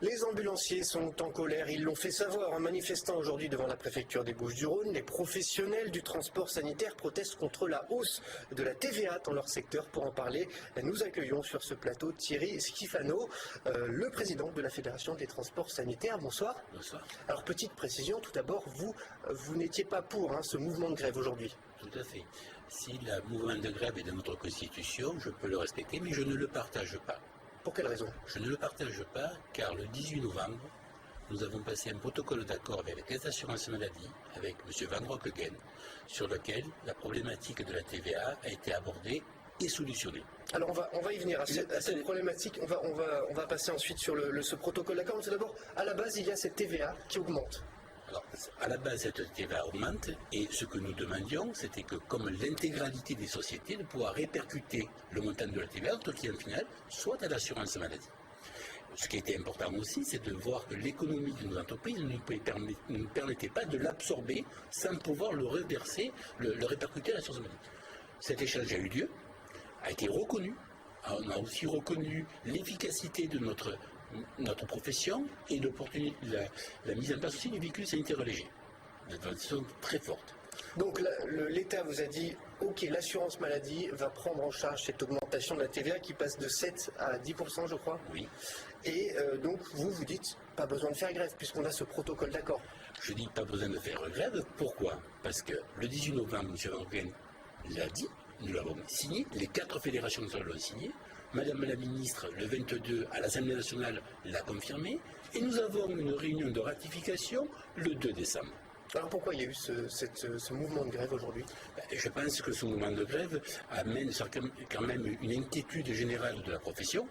Les ambulanciers sont en colère, ils l'ont fait savoir en manifestant aujourd'hui devant la préfecture des Bouches-du-Rhône. Les professionnels du transport sanitaire protestent contre la hausse de la TVA dans leur secteur. Pour en parler, nous accueillons sur ce plateau Thierry Schifano, le président de la Fédération des transports sanitaires. Bonsoir. Bonsoir. Alors petite précision, tout d'abord, vous n'étiez pas pour ce mouvement de grève aujourd'hui. Tout à fait. Si le mouvement de grève est dans notre Constitution, je peux le respecter, mais je ne le partage pas. Pour quelle raison? Je ne le partage pas car le 18 novembre, nous avons passé un protocole d'accord avec la Caisse d'assurance maladie, avec M. Van Rockeghem, sur lequel la problématique de la TVA a été abordée et solutionnée. Alors on va y venir à cette problématique, on va passer ensuite sur ce protocole d'accord. Mais tout d'abord, à la base, il y a cette TVA qui augmente. Alors, à la base, cette TVA augmente, et ce que nous demandions, c'était que, comme l'intégralité des sociétés, de pouvoir répercuter le montant de la TVA entre le client final, soit à l'assurance maladie. Ce qui était important aussi, c'est de voir que l'économie de nos entreprises ne nous permettait pas de l'absorber sans pouvoir le reverser, le répercuter à l'assurance maladie. Cet échange a eu lieu, a été reconnu. On a aussi reconnu l'efficacité de notre profession et la mise en place aussi du véhicule sanitaire léger, de façon très forte. Donc l'État vous a dit, ok, l'assurance maladie va prendre en charge cette augmentation de la TVA qui passe de 7 à 10%, je crois. Oui. Et donc vous dites, pas besoin de faire grève puisqu'on a ce protocole d'accord. Je dis pas besoin de faire grève. Pourquoi? Parce que le 18 novembre, M. Van Rockeghem l'a dit, nous l'avons signé, les 4 fédérations nationales l'ont signé. Madame la ministre, le 22 à l'Assemblée nationale, l'a confirmé, et nous avons une réunion de ratification le 2 décembre. Alors pourquoi il y a eu ce mouvement de grève aujourd'hui? Je pense que ce mouvement de grève amène quand même une inquiétude générale de la profession,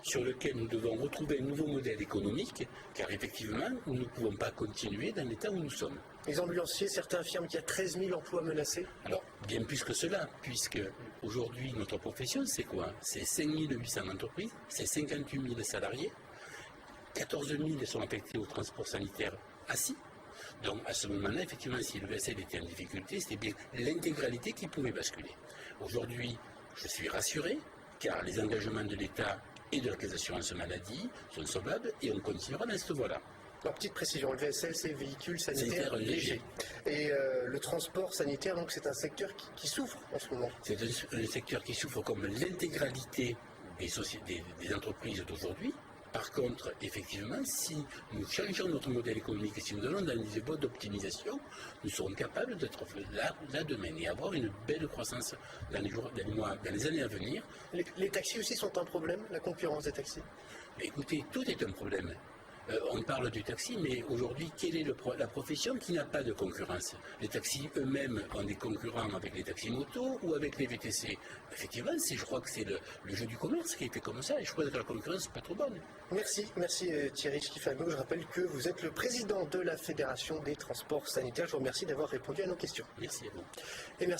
sur lequel nous devons retrouver un nouveau modèle économique, car effectivement, nous ne pouvons pas continuer dans l'état où nous sommes. Les ambulanciers, certains affirment qu'il y a 13 000 emplois menacés. Alors, bien plus que cela, puisque aujourd'hui, notre profession, c'est quoi? C'est 5 800 entreprises, c'est 58 000 salariés, 14 000 sont affectés au transport sanitaire assis. Donc, à ce moment-là, effectivement, si le VSL était en difficulté, c'était bien l'intégralité qui pouvait basculer. Aujourd'hui, je suis rassuré, car les engagements de l'État et de la Caisse d'assurance maladie sont solvables et on continuera dans cette voie-là. Alors, petite précision, le VSL, c'est véhicule sanitaire léger. Et le transport sanitaire, donc, c'est un secteur qui souffre en ce moment. C'est un secteur qui souffre comme l'intégralité des entreprises d'aujourd'hui. Par contre, effectivement, si nous changeons notre modèle économique et si nous allons dans des voies d'optimisation, nous serons capables d'être là demain et avoir une belle croissance dans les années à venir. Les taxis aussi sont un problème, la concurrence des taxis? Mais écoutez, tout est un problème. On parle du taxi, mais aujourd'hui, quelle est la profession qui n'a pas de concurrence? Les taxis eux-mêmes ont des concurrents avec les taxis motos ou avec les VTC. Effectivement, je crois que c'est le jeu du commerce qui est fait comme ça, et je crois que la concurrence n'est pas trop bonne. Merci Thierry Schifano. Je rappelle que vous êtes le président de la Fédération des transports sanitaires. Je vous remercie d'avoir répondu à nos questions. Merci à vous. Et merci à